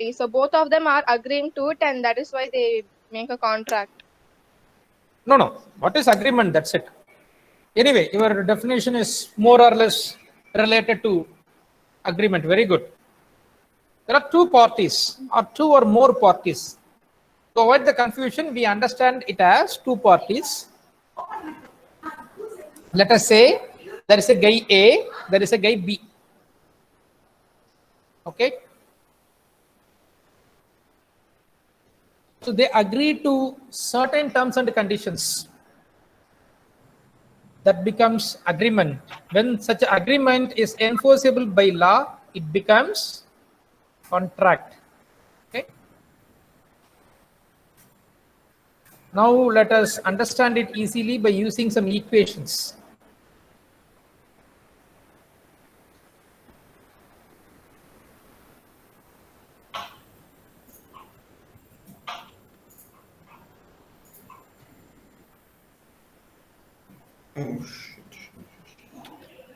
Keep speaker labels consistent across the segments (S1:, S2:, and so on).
S1: party. So both of them are agreeing to it, and that is why they make a contract.
S2: No. What is agreement? That's it. Anyway, your definition is more or less related to agreement. Very good. There are two parties or two or more parties. To avoid the confusion, we understand it as two parties. Let us say there is a guy A, there is a guy B. Okay. So they agree to certain terms and conditions. That becomes agreement. When such agreement is enforceable by law, it becomes contract. Okay. Now let us understand it easily by using some equations.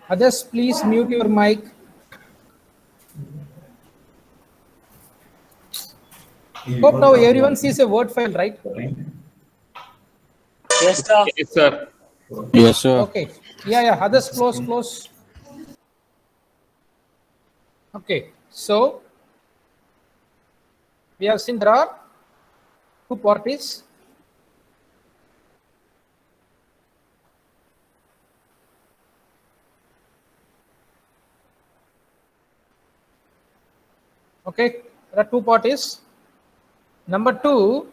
S2: Others, please mute your mic. Hope now everyone sees a Word file, right?
S3: Yes, sir.
S4: Yes, sir.
S5: Yes, sir.
S2: Okay. Yeah. Others, close. Okay. So we have seen there are two parties. Okay. There are two parties. Number two,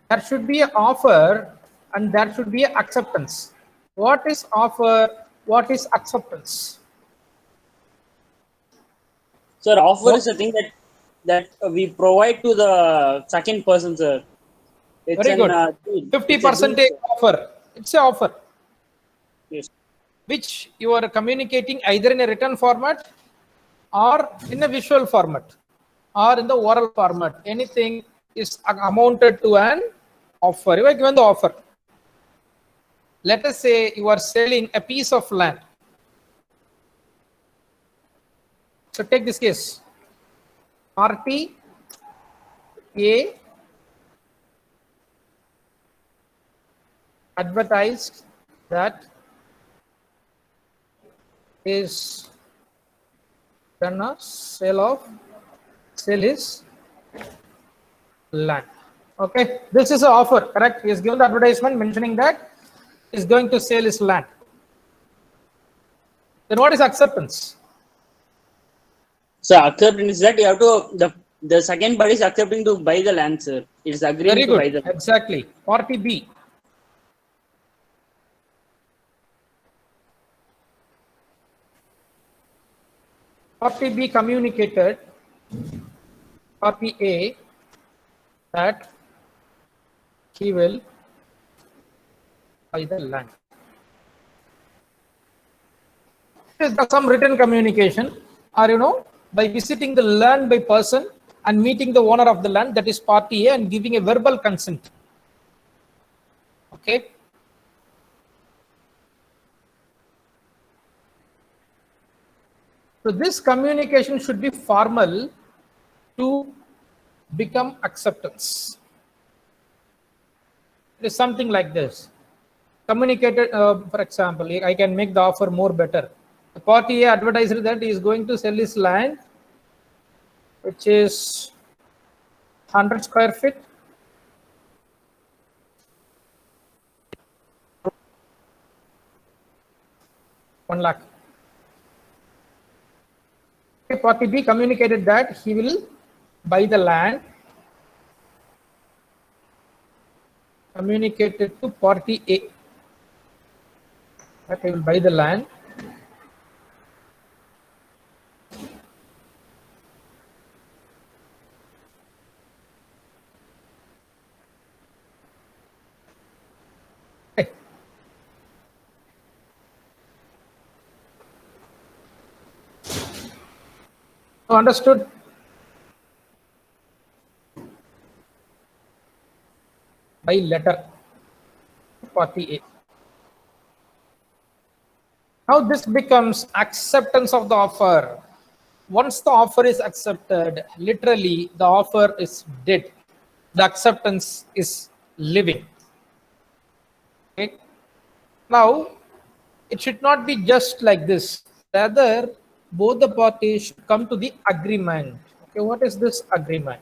S2: there should be an offer and there should be an acceptance. What is offer? What is acceptance?
S3: Sir, offer is a thing that we provide to the second person, sir. It's
S2: Very good.
S3: deed.
S2: 50% offer. It's an offer.
S3: Yes.
S2: Which you are communicating either in a written format or in a visual format or in the oral format. Anything is amounted to an offer. You are given the offer. Let us say you are selling a piece of land. So take this case. Party A advertised that is done a sell his land. Okay, this is an offer, correct? He has given the advertisement mentioning that he is going to sell his land. Then what is acceptance?
S3: So acceptance is that you have to the second party is accepting to buy the land, sir. It is agreeing
S2: Very
S3: to
S2: good.
S3: buy the land.
S2: Exactly. Party B. Party B communicated Party A that he will buy the land. There's some written communication, or by visiting the land by person and meeting the owner of the land, that is Party A, and giving a verbal consent. Okay. So this communication should be formal to become acceptance. It is something like this. Communicated, for example, I can make the offer more better. The Party A advertised that he is going to sell his land, which is 100 square feet. One lakh. Party B communicated that he will buy the land. Communicated to Party A that he will buy the land. Okay. So understood? By letter, Party A. Now this becomes acceptance of the offer. once the offer is accepted, literally the offer is dead. The acceptance is living. Okay. Now, it should not be just like this. Rather, both the parties should come to the agreement. Okay, what is this agreement?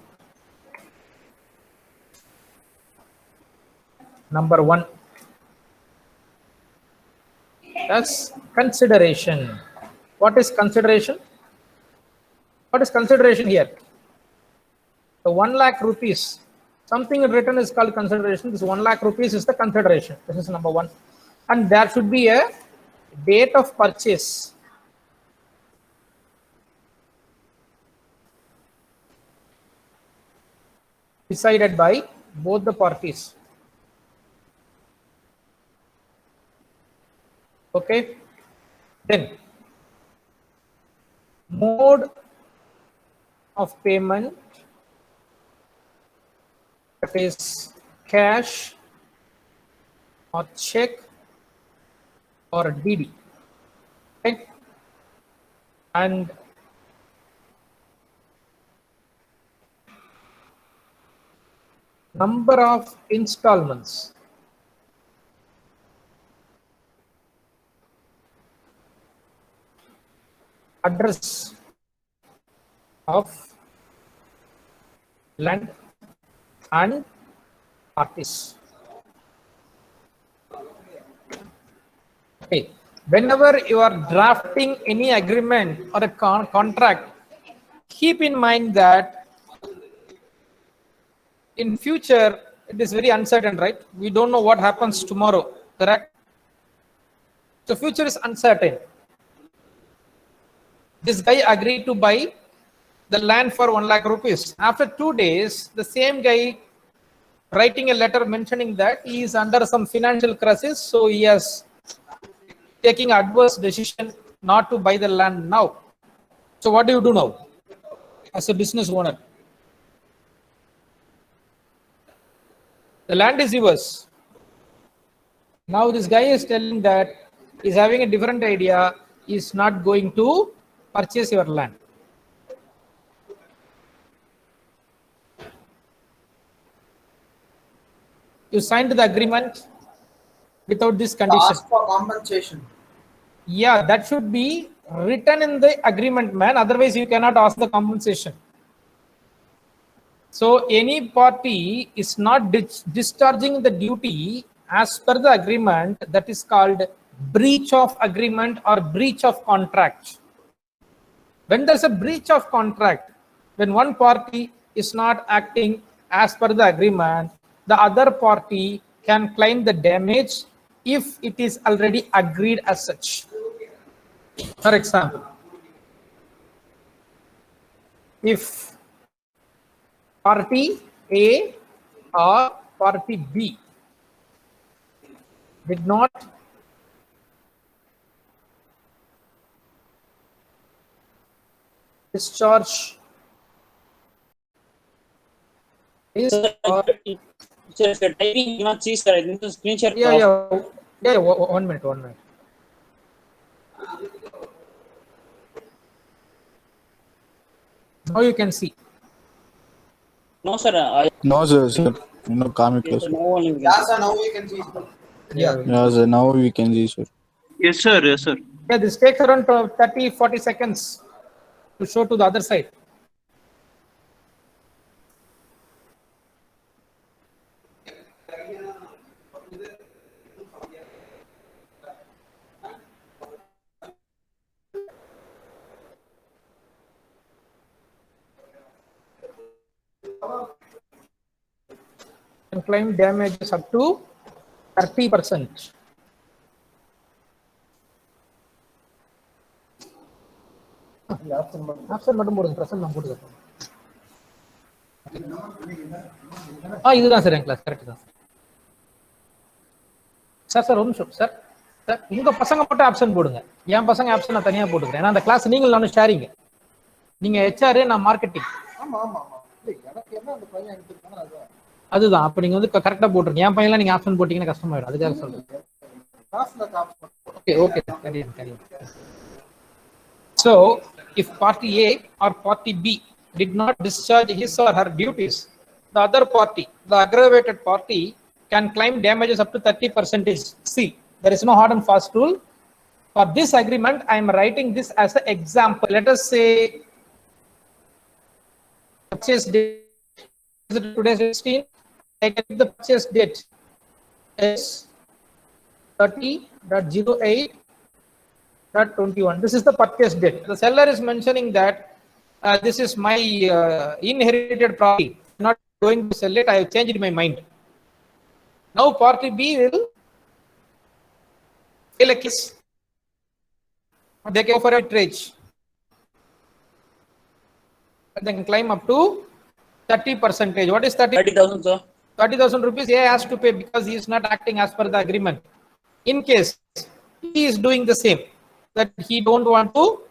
S2: Number one, that's consideration. What is consideration? What is consideration here? The 1 lakh rupees. Something written is called consideration. This 1 lakh rupees is the consideration. This is number one. And there should be a date of purchase. Decided by both the parties. Okay. Then, mode of payment, that is cash or check or DD. Okay. And number of installments. Address of land and parties. Okay. Whenever you are drafting any agreement or a contract, keep in mind that in future it is very uncertain, right? We don't know what happens tomorrow, correct? The future is uncertain. This guy agreed to buy the land for 1 lakh rupees. After 2 days, the same guy writing a letter mentioning that he is under some financial crisis, so he has taking adverse decision not to buy the land now. So what do you do now as a business owner? The land is yours. Now this guy is telling that he's having a different idea. He's not going to purchase your land. You signed the agreement without this condition.
S4: Ask for compensation.
S2: Yeah, that should be written in the agreement, man. Otherwise, you cannot ask the compensation. So any party is not discharging the duty as per the agreement, that is called breach of agreement or breach of contract. When there's a breach of contract, when one party is not acting as per the agreement, the other party can claim the damage if it is already agreed as such. For example, if party A or party B did not discharge his or
S3: Sir, if you're typing, you cannot see, sir. I need to screenshot.
S2: yeah, 1 minute. Now you can see.
S3: No, sir.
S5: No, sir. No, calm it, sir.
S3: No one will
S4: Yeah, sir, now we can see.
S5: Yeah, sir. Now we can see, sir.
S6: Yes, sir. Yes, sir.
S2: Yeah, this takes around 30-40 seconds to show to the other side. Can claim damages up to 30%. Option மட்டும் போடுங்க, present நான் போட்டுக்கிறேன். இதுதான் sir என் class, correct தான் sir. ஒரு நிமிஷம் sir. Sir உங்க பசங்க மட்டும் ஆப்ஷன் போடுங்க, என் பசங்க ஆப்ஷன் நான் தனியா போட்டுக்கிறேன். ஏன்னா அந்த கிளாஸ் நீங்கள் நானும் ஷேரிங். நீங்க ஹெச்ஆர், நான் மார்க்கெட்டிங். அதுதான். அப்ப நீங்க வந்து கரெக்டா போட்டுருங்க. என் பையன்லாம் நீங்க ஆப்ஷன் போட்டீங்கன்னா கஷ்டமாயிடும், அதுக்காக சொல்றேன். Okay, So, if party A or party B did not discharge his or her duties, the other party, the aggravated party, can claim damages up to 30%. See, there is no hard and fast rule. For this agreement, I am writing this as an example. Let us say purchase date is today's 16. I get the purchase date is 30.08.21. This is the purchase date. The seller is mentioning that this is my inherited property. I'm not going to sell it. I have changed my mind. Now party B will file a case. They can go for arbitrage. They can claim up to 30%. What is 30?
S3: 30,000, sir.
S2: 30,000 rupees A has to pay because he is not acting as per the agreement. In case he is doing the same, that he don't want to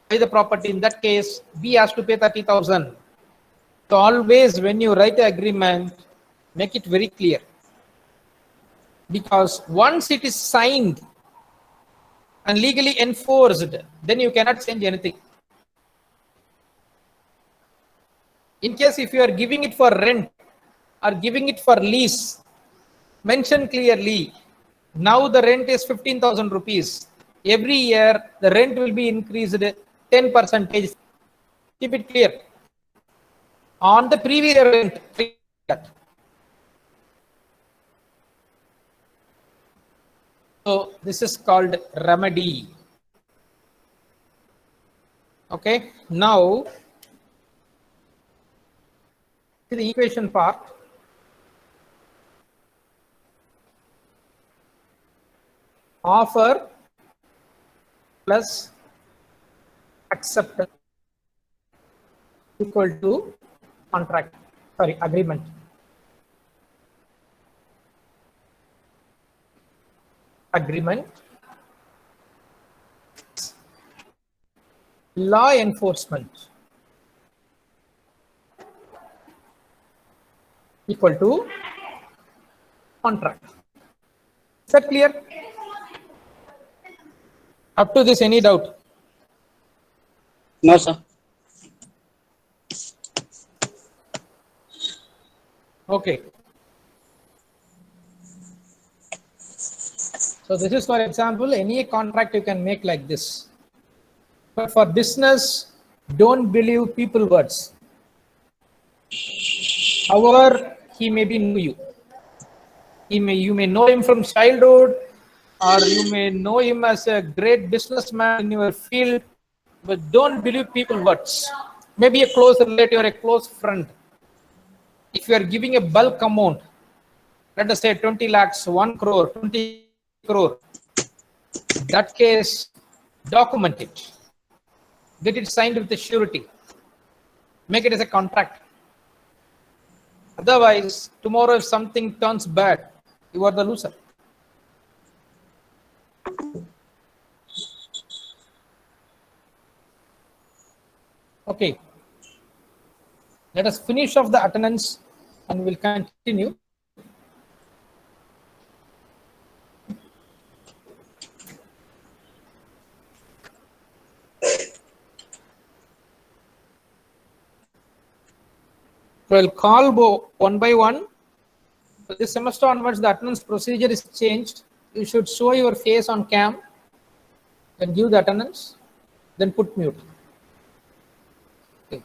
S2: buy the property, in that case B has to pay 30,000. So always when you write the agreement, make it very clear, because once it is signed and legally enforced, then you cannot change anything. In case if you are giving it for rent or giving it for lease, mention clearly, now the rent is 15,000 rupees. Every year the rent will be increased 10%. Keep it clear. On the previous rent. So this is called remedy. Okay, now to the equation part. Offer plus acceptance equal to contract, sorry, agreement. Agreement. Law enforcement equal to contract. Is that clear? Up to this, any doubt?
S3: No, sir.
S2: Okay. So this is, for example, any contract you can make like this. But for business, don't believe people words. However, he may be new you. You may know him from childhood, or you may know him as a great businessman in your field, but don't believe people words. Maybe a close relative or a close friend. If you are giving a bulk amount, let us say 20 lakhs, 1 crore, 20 crore, that case, document it. Get it signed with the surety. Make it as a contract. Otherwise, tomorrow if something turns bad, you are the loser. Okay. Let us finish off the attendance and we'll continue. We'll call one by one. So this semester onwards, the attendance procedure is changed. You should show your face on cam, then give the attendance, then put mute. Okay.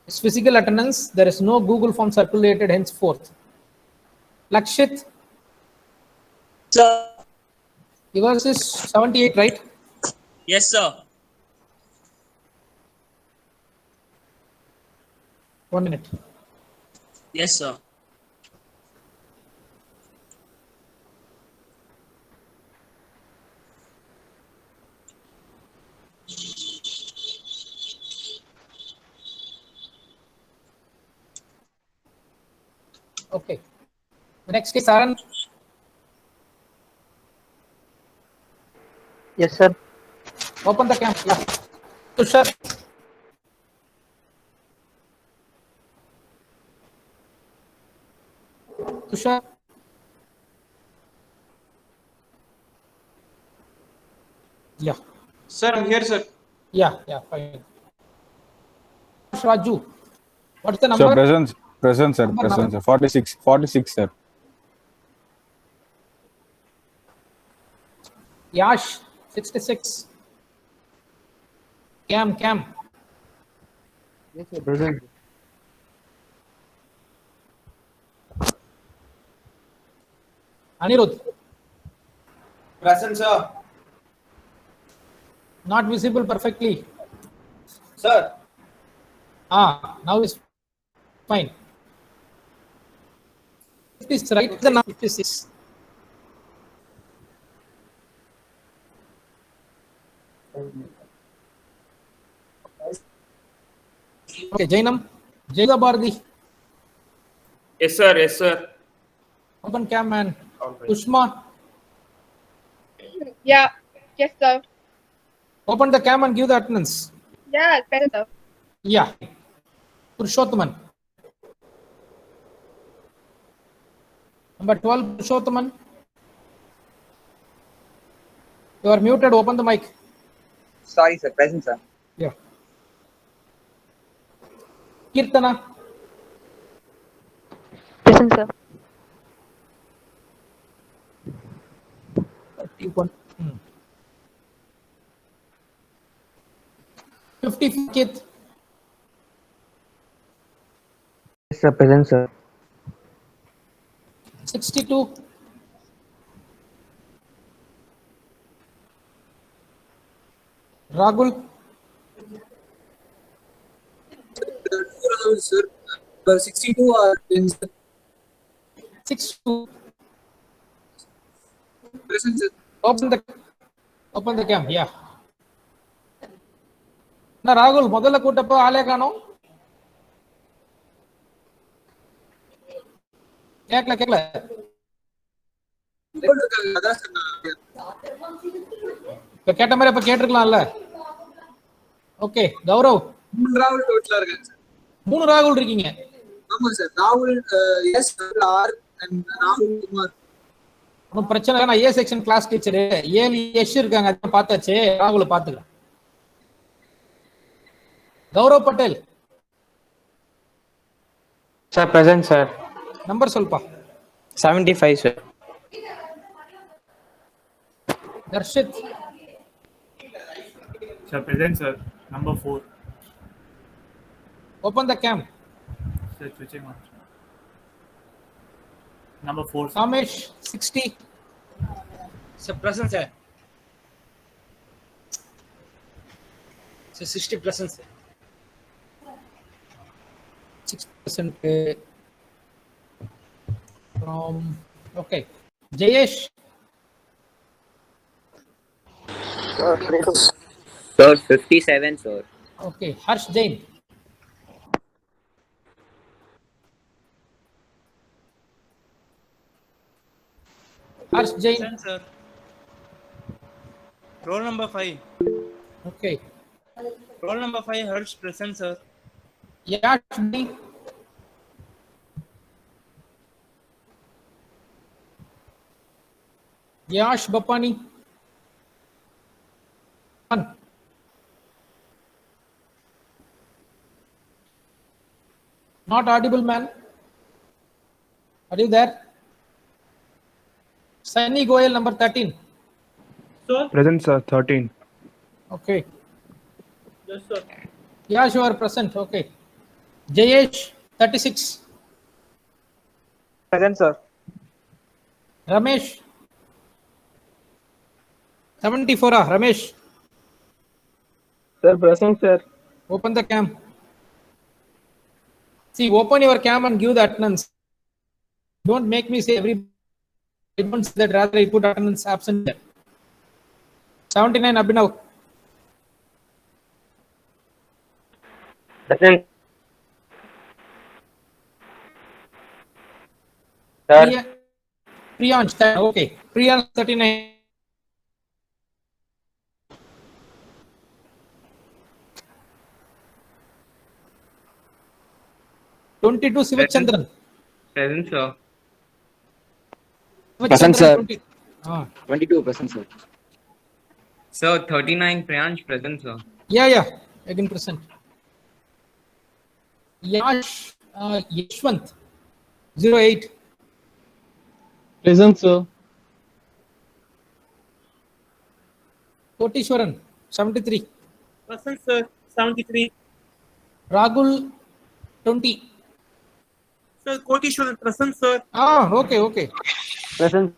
S2: It's physical attendance. There is no Google form circulated henceforth. Lakshit,
S3: Sir.
S2: yours is 78, right?
S3: Yes, sir.
S2: 1 minute.
S3: Yes, sir.
S2: Okay. The next is Saran.
S6: Yes, sir.
S2: Open the camera. Yeah. Tushar. Tushar. Yeah.
S7: Sir, I'm here, sir.
S2: Yeah, fine. Raju, what's the
S5: Sir,
S2: number?
S5: present, sir.
S2: Number,
S5: Present,
S2: number.
S5: sir. 46, sir.
S2: Yash, 66. Cam.
S6: Yes, sir. Present.
S2: Anirudh,
S4: Present, sir.
S2: not visible perfectly.
S4: Sir.
S2: Now it's fine. 56, right? The number 56. Okay, Jainam, Jayda Bhardi,
S7: Yes, sir. Yes, sir.
S2: open cam and Ushma,
S1: Yeah. Yes, sir.
S2: open the cam and give the attendance.
S1: Yeah, present, sir.
S2: Yeah. Purushothaman. Number 12, Purushothaman. You are muted. Open the mic.
S8: Sorry, sir. Present, sir.
S2: Yeah. Kirtana.
S9: Present, sir.
S2: 31. 50, Kit.
S6: Yes, sir. Present, sir.
S2: 62. Ragul.
S8: Sir. 62 are in
S2: 62.
S8: present, sir.
S2: Open the cam. Yeah. Na Ragul, முதல்ல கூட்டப்போ ஆளே காணோம். கேட்கல. இப்ப கேட்ட மாதிரி இப்ப கேட்டிருக்கலாம்ல. Okay, Gaurav.
S8: 3 ராகுல் டோட்டலா இருக்காங்க சார்.
S2: 3 ராகுல் இருக்கீங்க.
S8: ஆமா சார். ராகுல் எஸ் ஆர் அண்ட் ராகுல் குமார்.
S2: ஒன்றும் பிரச்சனை இல்லை. நான் ஏ செக்ஷன் கிளாஸ் டீச்சரு. 7 எஸ் இருக்காங்க. அதான் பார்த்தாச்சு. ராகுல பார்த்துக்கலாம். Gaurav Patel.
S6: Sir, present, sir.
S2: Number சொல்பா.
S6: 75, sir.
S2: Darshit.
S7: Sir, present, sir. Number 4.
S2: Open the game.
S7: Sir, switching on. Number 4.
S2: Samesh, 60.
S10: Sir, present, sir. So 60 present, sir.
S2: 6% from, okay. Jayesh.
S8: Sir, 57, sir.
S2: Okay. Harsh Jain. Harsh Jain.
S10: Present, sir. Roll number 5.
S2: Okay.
S10: Roll number 5, Harsh, present, sir.
S2: Yash B. Yash Bapani. One. Not audible, man. Are you there? Sunny Goyal, number 13.
S6: Present, sir. 13.
S2: Okay.
S10: Yes, sir.
S2: Yash, you are present. Okay. Jayesh, 36.
S6: Present, sir.
S2: Ramesh. 74. Ramesh.
S6: Sir, present, sir.
S2: Open the cam. See, open your cam and give the attendance. Don't make me say every. I don't say that, rather I put attendance absent there. 79 Abhinav.
S6: Present. Sir.
S2: Priyansh, okay. Priyansh 39. (22) Sivachandran.
S6: Present, sir.
S8: Present, sir.
S2: 20.
S8: 22%, sir.
S6: Sir, 39, Priyansh, present, sir.
S2: Yeah, again present. Yash, Yashwant, 08.
S6: Present, sir.
S2: Kotishwaran, 73.
S10: Present, sir. 73.
S2: Ragul, 20.
S10: Sir, Kotishwaran, present, sir.
S2: Okay.
S6: Present.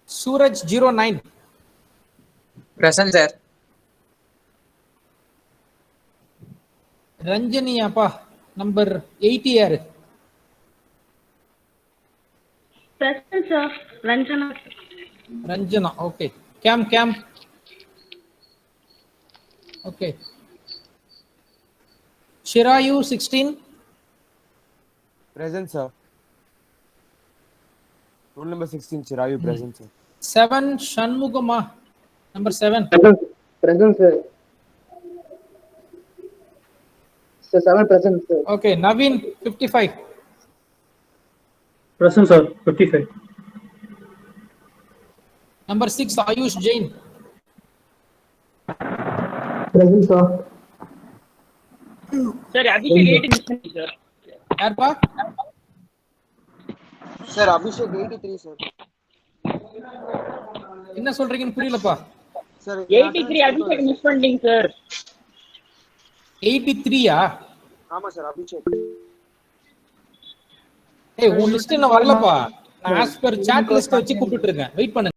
S2: Suraj, 09.
S6: Present, sir.
S2: Ranjani, appa, number 80 yaru.
S9: Present, sir.
S2: Ranjana, okay. Cam. Okay. Shirayu, 16.
S6: Present, sir. Rule number 16, Chirayu, present, sir.
S2: 7, Shanmugama, number 7.
S6: Present, sir. Sir, 7 present, sir.
S2: Okay, Naveen, 55.
S10: Present, sir. 55.
S2: Number 6, Ayush Jain.
S10: Present, sir.
S3: Sir, Abhishek 83, sir.
S2: Yarpa?
S6: Sir, Abhishek 83, sir.
S2: என்ன சொல்றீங்கன்னு புரியலப்பா.
S6: Sir,
S3: 83 Abhishek misspelling, sir.
S2: 83யா?
S6: ஆமா sir, Abhishek.
S2: ஏய், உன் list என்ன வரலப்பா. நான் as per chat list வச்சு கூப்பிட்டு இருக்கேன். வெயிட் பண்ணுங்க.